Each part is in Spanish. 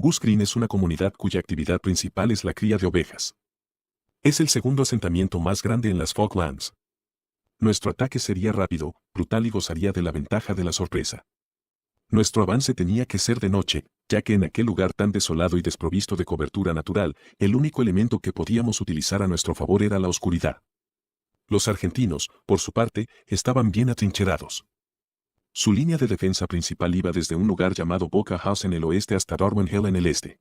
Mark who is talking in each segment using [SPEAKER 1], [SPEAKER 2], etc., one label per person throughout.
[SPEAKER 1] Goose Green es una comunidad cuya actividad principal es la cría de ovejas. Es el segundo asentamiento más grande en las Falklands. Nuestro ataque sería rápido, brutal y gozaría de la ventaja de la sorpresa. Nuestro avance tenía que ser de noche, ya que en aquel lugar tan desolado y desprovisto de cobertura natural, el único elemento que podíamos utilizar a nuestro favor era la oscuridad. Los argentinos, por su parte, estaban bien atrincherados. Su línea de defensa principal iba desde un lugar llamado Boca House en el oeste hasta Darwin Hill en el este.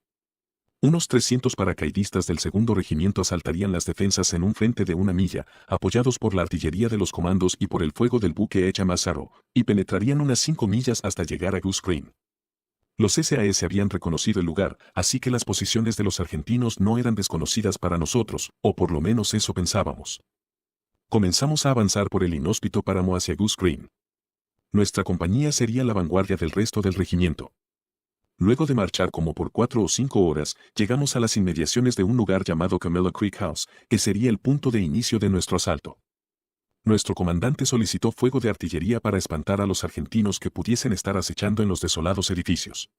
[SPEAKER 1] Unos 300 paracaidistas del segundo regimiento asaltarían las defensas en un frente de 1 milla, apoyados por la artillería de los comandos y por el fuego del buque HMAS Arrow, y penetrarían unas 5 millas hasta llegar a Goose Green. Los SAS habían reconocido el lugar, así que las posiciones de los argentinos no eran desconocidas para nosotros, o por lo menos eso pensábamos. Comenzamos a avanzar por el inhóspito páramo hacia Goose Green. Nuestra compañía sería la vanguardia del resto del regimiento. Luego de marchar como por 4 o 5 horas, llegamos a las inmediaciones de un lugar llamado Camelo Creek House, que sería el punto de inicio de nuestro asalto. Nuestro comandante solicitó fuego de artillería para espantar a los argentinos que pudiesen estar acechando en los desolados edificios.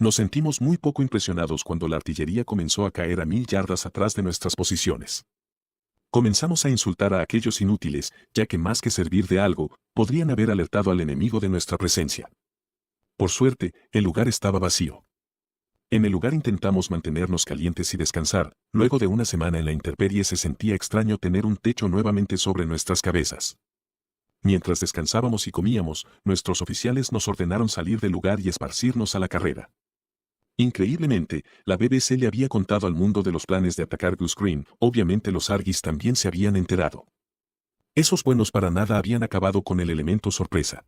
[SPEAKER 1] Nos sentimos muy poco impresionados cuando la artillería comenzó a caer a 1000 yardas atrás de nuestras posiciones. Comenzamos a insultar a aquellos inútiles, ya que más que servir de algo, podrían haber alertado al enemigo de nuestra presencia. Por suerte, el lugar estaba vacío. En el lugar intentamos mantenernos calientes y descansar. Luego de una semana en la intemperie se sentía extraño tener un techo nuevamente sobre nuestras cabezas. Mientras descansábamos y comíamos, nuestros oficiales nos ordenaron salir del lugar y esparcirnos a la carrera. Increíblemente, la BBC le había contado al mundo de los planes de atacar Goose Green. Obviamente los Argys también se habían enterado. Esos buenos para nada habían acabado con el elemento sorpresa.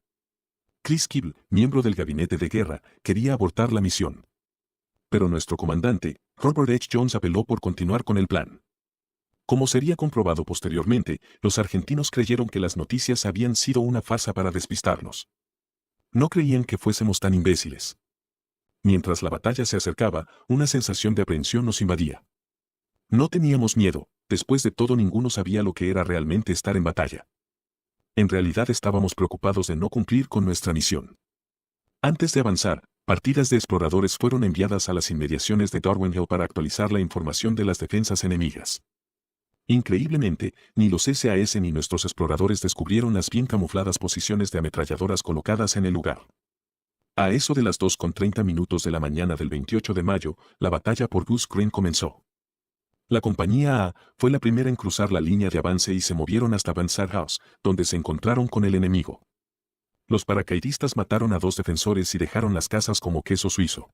[SPEAKER 1] Chris Kibble, miembro del gabinete de guerra, quería abortar la misión. Pero nuestro comandante, Robert H. Jones, apeló por continuar con el plan. Como sería comprobado posteriormente, los argentinos creyeron que las noticias habían sido una farsa para despistarnos. No creían que fuésemos tan imbéciles. Mientras la batalla se acercaba, una sensación de aprehensión nos invadía. No teníamos miedo, después de todo ninguno sabía lo que era realmente estar en batalla. En realidad estábamos preocupados de no cumplir con nuestra misión. Antes de avanzar, partidas de exploradores fueron enviadas a las inmediaciones de Darwin Hill para actualizar la información de las defensas enemigas. Increíblemente, ni los SAS ni nuestros exploradores descubrieron las bien camufladas posiciones de ametralladoras colocadas en el lugar. A eso de las 2:30 de la mañana del 28 de mayo, la batalla por Goose Green comenzó. La compañía A fue la primera en cruzar la línea de avance y se movieron hasta Bansard House, donde se encontraron con el enemigo. Los paracaidistas mataron a 2 defensores y dejaron las casas como queso suizo.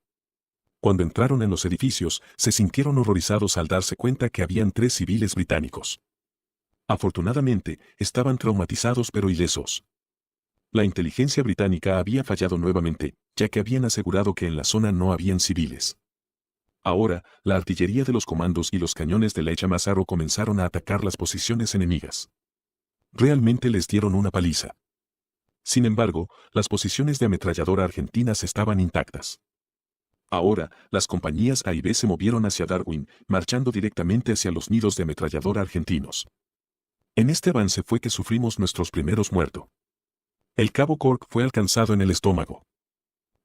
[SPEAKER 1] Cuando entraron en los edificios, se sintieron horrorizados al darse cuenta que habían 3 civiles británicos. Afortunadamente, estaban traumatizados pero ilesos. La inteligencia británica había fallado nuevamente, ya que habían asegurado que en la zona no habían civiles. Ahora, la artillería de los comandos y los cañones del HMAS Arrow comenzaron a atacar las posiciones enemigas. Realmente les dieron una paliza. Sin embargo, las posiciones de ametralladora argentinas estaban intactas. Ahora, las compañías A y B se movieron hacia Darwin, marchando directamente hacia los nidos de ametralladora argentinos. En este avance fue que sufrimos nuestros primeros muertos. El cabo Cork fue alcanzado en el estómago.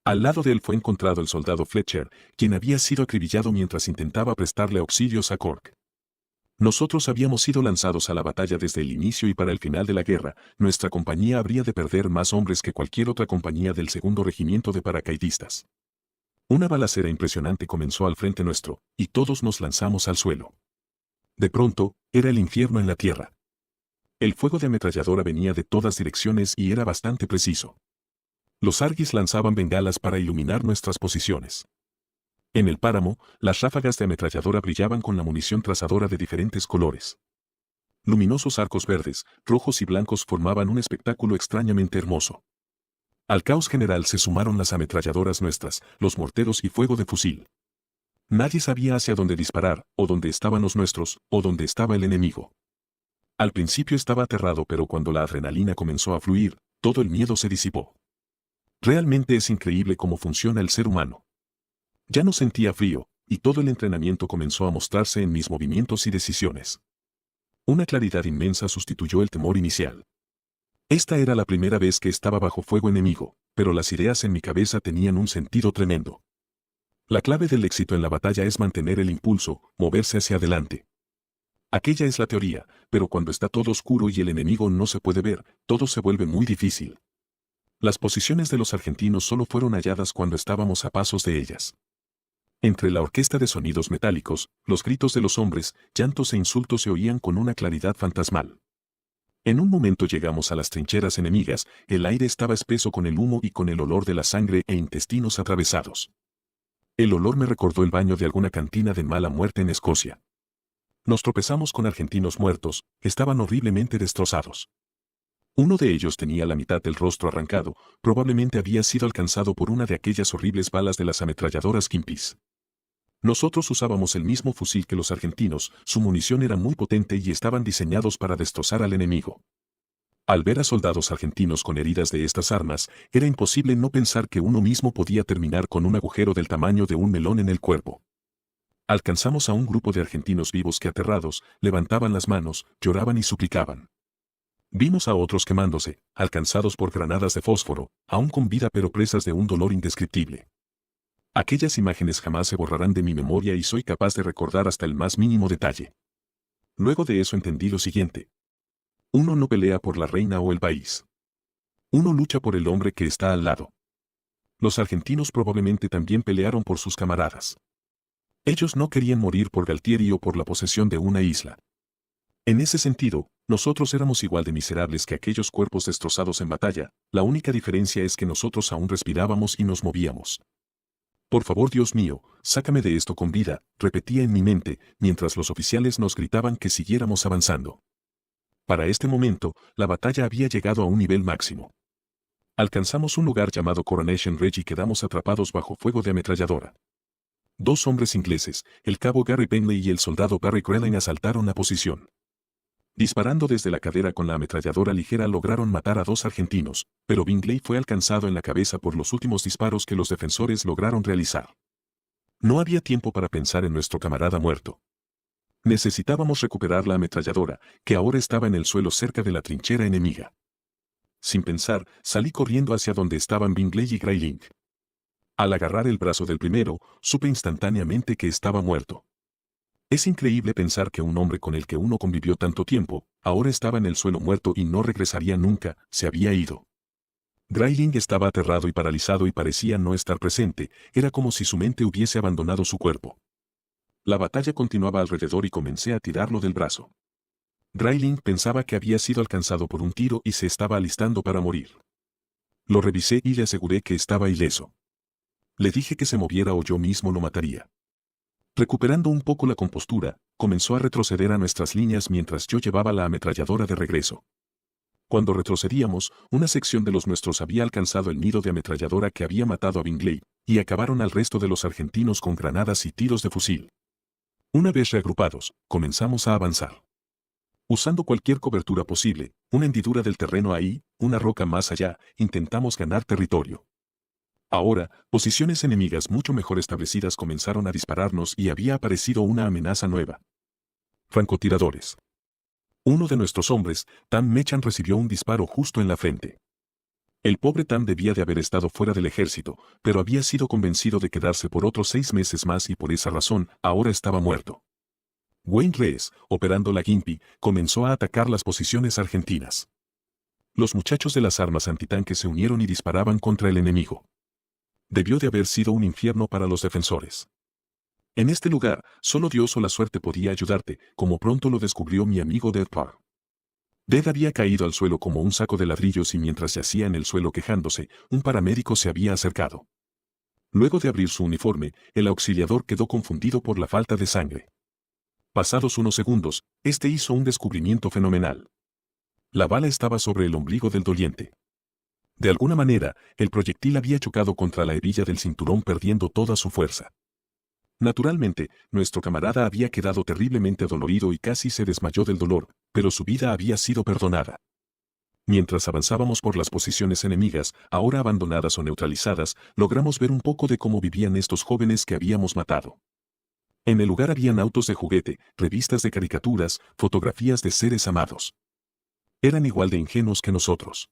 [SPEAKER 1] Al lado de él fue encontrado el soldado Fletcher, quien había sido acribillado mientras intentaba prestarle auxilios a Cork. Nosotros habíamos sido lanzados a la batalla desde el inicio y para el final de la guerra, nuestra compañía habría de perder más hombres que cualquier otra compañía del segundo regimiento de paracaidistas. Una balacera impresionante comenzó al frente nuestro, y todos nos lanzamos al suelo. De pronto, era el infierno en la tierra. El fuego de ametralladora venía de todas direcciones y era bastante preciso. Los Argys lanzaban bengalas para iluminar nuestras posiciones. En el páramo, las ráfagas de ametralladora brillaban con la munición trazadora de diferentes colores. Luminosos arcos verdes, rojos y blancos formaban un espectáculo extrañamente hermoso. Al caos general se sumaron las ametralladoras nuestras, los morteros y fuego de fusil. Nadie sabía hacia dónde disparar, o dónde estaban los nuestros, o dónde estaba el enemigo. Al principio estaba aterrado, pero cuando la adrenalina comenzó a fluir, todo el miedo se disipó. Realmente es increíble cómo funciona el ser humano. Ya no sentía frío, y todo el entrenamiento comenzó a mostrarse en mis movimientos y decisiones. Una claridad inmensa sustituyó el temor inicial. Esta era la primera vez que estaba bajo fuego enemigo, pero las ideas en mi cabeza tenían un sentido tremendo. La clave del éxito en la batalla es mantener el impulso, moverse hacia adelante. Aquella es la teoría, pero cuando está todo oscuro y el enemigo no se puede ver, todo se vuelve muy difícil. Las posiciones de los argentinos solo fueron halladas cuando estábamos a pasos de ellas. Entre la orquesta de sonidos metálicos, los gritos de los hombres, llantos e insultos se oían con una claridad fantasmal. En un momento llegamos a las trincheras enemigas, el aire estaba espeso con el humo y con el olor de la sangre e intestinos atravesados. El olor me recordó el baño de alguna cantina de mala muerte en Escocia. Nos tropezamos con argentinos muertos, estaban horriblemente destrozados. Uno de ellos tenía la mitad del rostro arrancado, probablemente había sido alcanzado por una de aquellas horribles balas de las ametralladoras Kimpis. Nosotros usábamos el mismo fusil que los argentinos, su munición era muy potente y estaban diseñados para destrozar al enemigo. Al ver a soldados argentinos con heridas de estas armas, era imposible no pensar que uno mismo podía terminar con un agujero del tamaño de un melón en el cuerpo. Alcanzamos a un grupo de argentinos vivos que aterrados, levantaban las manos, lloraban y suplicaban. Vimos a otros quemándose, alcanzados por granadas de fósforo, aún con vida pero presas de un dolor indescriptible. Aquellas imágenes jamás se borrarán de mi memoria y soy capaz de recordar hasta el más mínimo detalle. Luego de eso entendí lo siguiente. Uno no pelea por la reina o el país. Uno lucha por el hombre que está al lado. Los argentinos probablemente también pelearon por sus camaradas. Ellos no querían morir por Galtieri o por la posesión de una isla. En ese sentido, nosotros éramos igual de miserables que aquellos cuerpos destrozados en batalla, la única diferencia es que nosotros aún respirábamos y nos movíamos. Por favor, Dios mío, sácame de esto con vida, repetía en mi mente, mientras los oficiales nos gritaban que siguiéramos avanzando. Para este momento, la batalla había llegado a un nivel máximo. Alcanzamos un lugar llamado Coronation Ridge y quedamos atrapados bajo fuego de ametralladora. Dos hombres ingleses, el cabo Gary Bentley y el soldado Barry Crellin asaltaron la posición. Disparando desde la cadera con la ametralladora ligera lograron matar a dos argentinos, pero Bingley fue alcanzado en la cabeza por los últimos disparos que los defensores lograron realizar. No había tiempo para pensar en nuestro camarada muerto. Necesitábamos recuperar la ametralladora, que ahora estaba en el suelo cerca de la trinchera enemiga. Sin pensar, salí corriendo hacia donde estaban Bingley y Grayling. Al agarrar el brazo del primero, supe instantáneamente que estaba muerto. Es increíble pensar que un hombre con el que uno convivió tanto tiempo, ahora estaba en el suelo muerto y no regresaría nunca, se había ido. Grayling estaba aterrado y paralizado y parecía no estar presente, era como si su mente hubiese abandonado su cuerpo. La batalla continuaba alrededor y comencé a tirarlo del brazo. Grayling pensaba que había sido alcanzado por un tiro y se estaba alistando para morir. Lo revisé y le aseguré que estaba ileso. Le dije que se moviera o yo mismo lo mataría. Recuperando un poco la compostura, comenzó a retroceder a nuestras líneas mientras yo llevaba la ametralladora de regreso. Cuando retrocedíamos, una sección de los nuestros había alcanzado el nido de ametralladora que había matado a Bingley, y acabaron al resto de los argentinos con granadas y tiros de fusil. Una vez reagrupados, comenzamos a avanzar. Usando cualquier cobertura posible, una hendidura del terreno ahí, una roca más allá, intentamos ganar territorio. Ahora, posiciones enemigas mucho mejor establecidas comenzaron a dispararnos y había aparecido una amenaza nueva. Francotiradores. Uno de nuestros hombres, Tam Mechan, recibió un disparo justo en la frente. El pobre Tam debía de haber estado fuera del ejército, pero había sido convencido de quedarse por otros 6 meses más y por esa razón, ahora estaba muerto. Wayne Rees, operando la Gimpy, comenzó a atacar las posiciones argentinas. Los muchachos de las armas antitanque se unieron y disparaban contra el enemigo. Debió de haber sido un infierno para los defensores. En este lugar, solo Dios o la suerte podía ayudarte, como pronto lo descubrió mi amigo Dead Parr. Dead había caído al suelo como un saco de ladrillos y mientras yacía en el suelo quejándose, un paramédico se había acercado. Luego de abrir su uniforme, el auxiliador quedó confundido por la falta de sangre. Pasados unos segundos, este hizo un descubrimiento fenomenal. La bala estaba sobre el ombligo del doliente. De alguna manera, el proyectil había chocado contra la hebilla del cinturón perdiendo toda su fuerza. Naturalmente, nuestro camarada había quedado terriblemente dolorido y casi se desmayó del dolor, pero su vida había sido perdonada. Mientras avanzábamos por las posiciones enemigas, ahora abandonadas o neutralizadas, logramos ver un poco de cómo vivían estos jóvenes que habíamos matado. En el lugar habían autos de juguete, revistas de caricaturas, fotografías de seres amados. Eran igual de ingenuos que nosotros.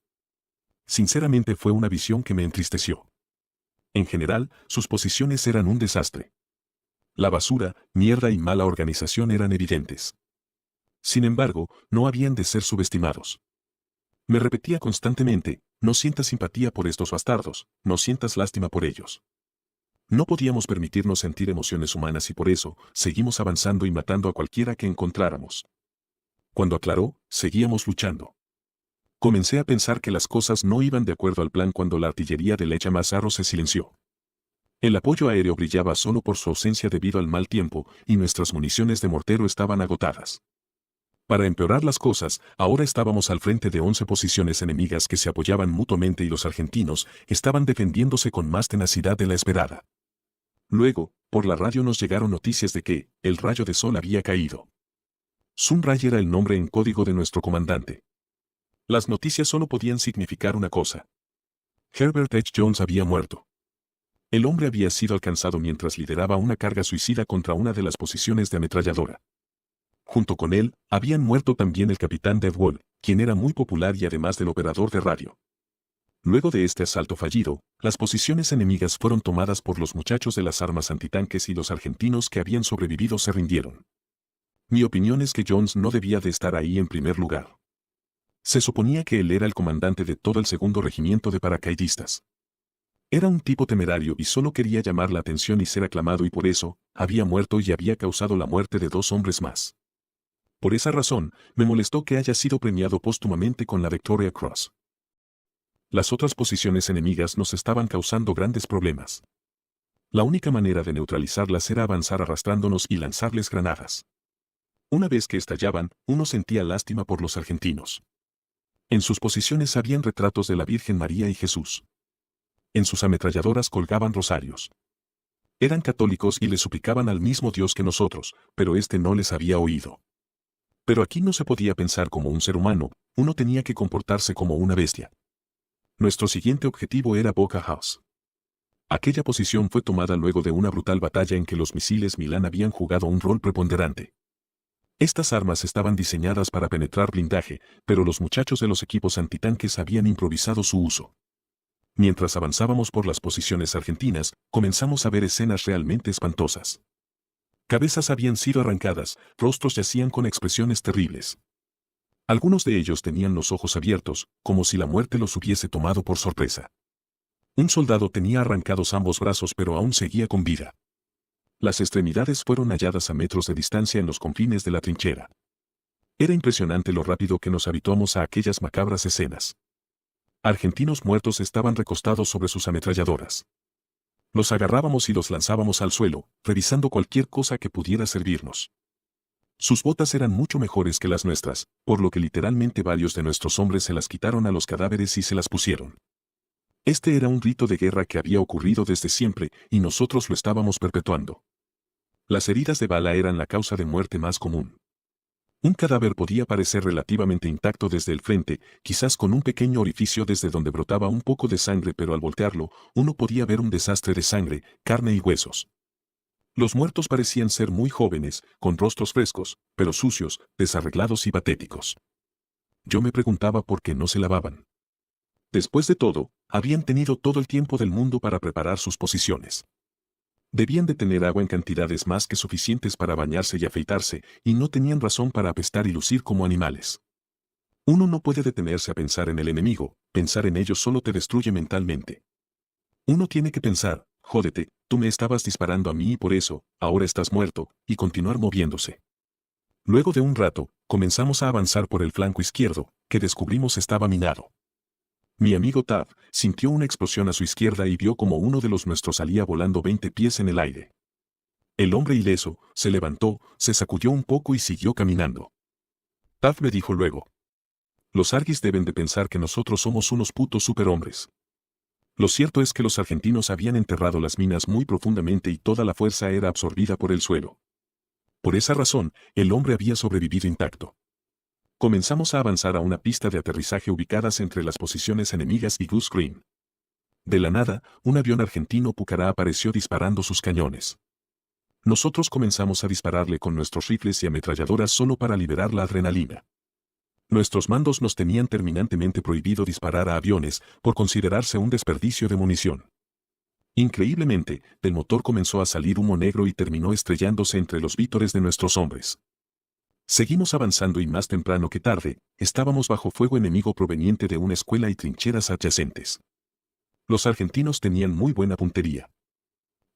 [SPEAKER 1] Sinceramente fue una visión que me entristeció. En general, sus posiciones eran un desastre. La basura, mierda y mala organización eran evidentes. Sin embargo, no habían de ser subestimados. Me repetía constantemente, no sientas simpatía por estos bastardos, no sientas lástima por ellos. No podíamos permitirnos sentir emociones humanas y por eso, seguimos avanzando y matando a cualquiera que encontráramos. Cuando aclaró, seguíamos luchando. Comencé a pensar que las cosas no iban de acuerdo al plan cuando la artillería de Lecha Mazzaro se silenció. El apoyo aéreo brillaba solo por su ausencia debido al mal tiempo y nuestras municiones de mortero estaban agotadas. Para empeorar las cosas, ahora estábamos al frente de 11 posiciones enemigas que se apoyaban mutuamente y los argentinos estaban defendiéndose con más tenacidad de la esperada. Luego, por la radio nos llegaron noticias de que el rayo de sol había caído. Sunray era el nombre en código de nuestro comandante. Las noticias solo podían significar una cosa. Herbert H. Jones había muerto. El hombre había sido alcanzado mientras lideraba una carga suicida contra una de las posiciones de ametralladora. Junto con él, habían muerto también el capitán Dev Wall, quien era muy popular y además del operador de radio. Luego de este asalto fallido, las posiciones enemigas fueron tomadas por los muchachos de las armas antitanques y los argentinos que habían sobrevivido se rindieron. Mi opinión es que Jones no debía de estar ahí en primer lugar. Se suponía que él era el comandante de todo el segundo regimiento de paracaidistas. Era un tipo temerario y solo quería llamar la atención y ser aclamado y por eso, había muerto y había causado la muerte de 2 hombres más. Por esa razón, me molestó que haya sido premiado póstumamente con la Victoria Cross. Las otras posiciones enemigas nos estaban causando grandes problemas. La única manera de neutralizarlas era avanzar arrastrándonos y lanzarles granadas. Una vez que estallaban, uno sentía lástima por los argentinos. En sus posiciones habían retratos de la Virgen María y Jesús. En sus ametralladoras colgaban rosarios. Eran católicos y le suplicaban al mismo Dios que nosotros, pero éste no les había oído. Pero aquí no se podía pensar como un ser humano, uno tenía que comportarse como una bestia. Nuestro siguiente objetivo era Boca House. Aquella posición fue tomada luego de una brutal batalla en que los misiles Milan habían jugado un rol preponderante. Estas armas estaban diseñadas para penetrar blindaje, pero los muchachos de los equipos antitanques habían improvisado su uso. Mientras avanzábamos por las posiciones argentinas, comenzamos a ver escenas realmente espantosas. Cabezas habían sido arrancadas, rostros yacían con expresiones terribles. Algunos de ellos tenían los ojos abiertos, como si la muerte los hubiese tomado por sorpresa. Un soldado tenía arrancados ambos brazos pero aún seguía con vida. Las extremidades fueron halladas a metros de distancia en los confines de la trinchera. Era impresionante lo rápido que nos habituamos a aquellas macabras escenas. Argentinos muertos estaban recostados sobre sus ametralladoras. Los agarrábamos y los lanzábamos al suelo, revisando cualquier cosa que pudiera servirnos. Sus botas eran mucho mejores que las nuestras, por lo que literalmente varios de nuestros hombres se las quitaron a los cadáveres y se las pusieron. Este era un rito de guerra que había ocurrido desde siempre, y nosotros lo estábamos perpetuando. Las heridas de bala eran la causa de muerte más común. Un cadáver podía parecer relativamente intacto desde el frente, quizás con un pequeño orificio desde donde brotaba un poco de sangre, pero al voltearlo, uno podía ver un desastre de sangre, carne y huesos. Los muertos parecían ser muy jóvenes, con rostros frescos, pero sucios, desarreglados y patéticos. Yo me preguntaba por qué no se lavaban. Después de todo, habían tenido todo el tiempo del mundo para preparar sus posiciones. Debían de tener agua en cantidades más que suficientes para bañarse y afeitarse, y no tenían razón para apestar y lucir como animales. Uno no puede detenerse a pensar en el enemigo, pensar en ellos solo te destruye mentalmente. Uno tiene que pensar, jódete, tú me estabas disparando a mí y por eso, ahora estás muerto, y continuar moviéndose. Luego de un rato, comenzamos a avanzar por el flanco izquierdo, que descubrimos estaba minado. Mi amigo Tav sintió una explosión a su izquierda y vio como uno de los nuestros salía volando 20 pies en el aire. El hombre ileso se levantó, se sacudió un poco y siguió caminando. Tav me dijo luego: los Argis deben de pensar que nosotros somos unos putos superhombres. Lo cierto es que los argentinos habían enterrado las minas muy profundamente y toda la fuerza era absorbida por el suelo. Por esa razón, el hombre había sobrevivido intacto. Comenzamos a avanzar a una pista de aterrizaje ubicadas entre las posiciones enemigas y Goose Green. De la nada, un avión argentino Pucará apareció disparando sus cañones. Nosotros comenzamos a dispararle con nuestros rifles y ametralladoras solo para liberar la adrenalina. Nuestros mandos nos tenían terminantemente prohibido disparar a aviones por considerarse un desperdicio de munición. Increíblemente, del motor comenzó a salir humo negro y terminó estrellándose entre los vítores de nuestros hombres. Seguimos avanzando y más temprano que tarde, estábamos bajo fuego enemigo proveniente de una escuela y trincheras adyacentes. Los argentinos tenían muy buena puntería.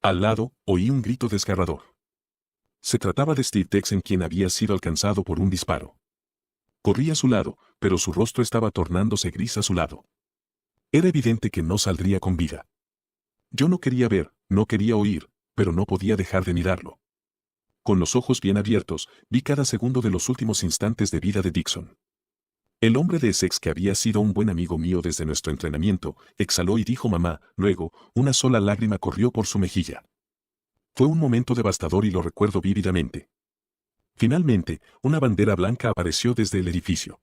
[SPEAKER 1] Al lado, oí un grito desgarrador. Se trataba de Steve Texen, quien había sido alcanzado por un disparo. Corrí a su lado, pero su rostro estaba tornándose gris azulado. Era evidente que no saldría con vida. Yo no quería ver, no quería oír, pero no podía dejar de mirarlo. Con los ojos bien abiertos, vi cada segundo de los últimos instantes de vida de Dixon. El hombre de Essex, que había sido un buen amigo mío desde nuestro entrenamiento, exhaló y dijo mamá, luego, una sola lágrima corrió por su mejilla. Fue un momento devastador y lo recuerdo vívidamente. Finalmente, una bandera blanca apareció desde el edificio.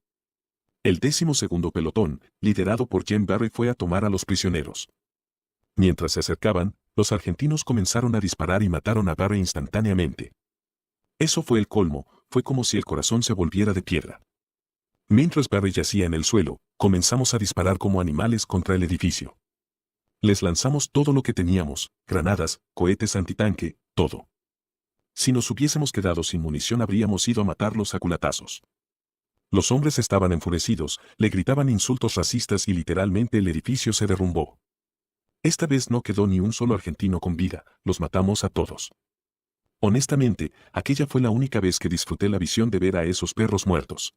[SPEAKER 1] El 12º pelotón, liderado por Jem Barry, fue a tomar a los prisioneros. Mientras se acercaban, los argentinos comenzaron a disparar y mataron a Barry instantáneamente. Eso fue el colmo, fue como si el corazón se volviera de piedra. Mientras Barry yacía en el suelo, comenzamos a disparar como animales contra el edificio. Les lanzamos todo lo que teníamos, granadas, cohetes antitanque, todo. Si nos hubiésemos quedado sin munición habríamos ido a matarlos a culatazos. Los hombres estaban enfurecidos, le gritaban insultos racistas y literalmente el edificio se derrumbó. Esta vez no quedó ni un solo argentino con vida, los matamos a todos. Honestamente, aquella fue la única vez que disfruté la visión de ver a esos perros muertos.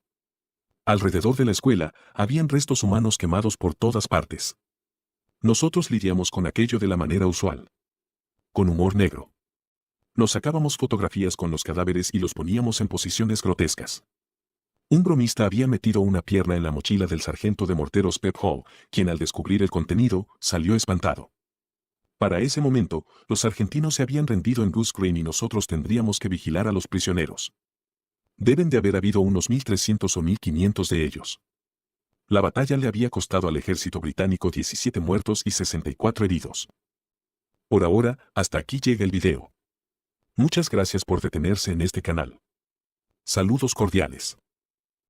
[SPEAKER 1] Alrededor de la escuela, habían restos humanos quemados por todas partes. Nosotros lidiamos con aquello de la manera usual. Con humor negro. Nos sacábamos fotografías con los cadáveres y los poníamos en posiciones grotescas. Un bromista había metido una pierna en la mochila del sargento de morteros Pep Hall, quien al descubrir el contenido, salió espantado. Para ese momento, los argentinos se habían rendido en Goose Green y nosotros tendríamos que vigilar a los prisioneros. Deben de haber habido unos 1.300 o 1.500 de ellos. La batalla le había costado al ejército británico 17 muertos y 64 heridos. Por ahora, hasta aquí llega el video. Muchas gracias por detenerse en este canal. Saludos cordiales.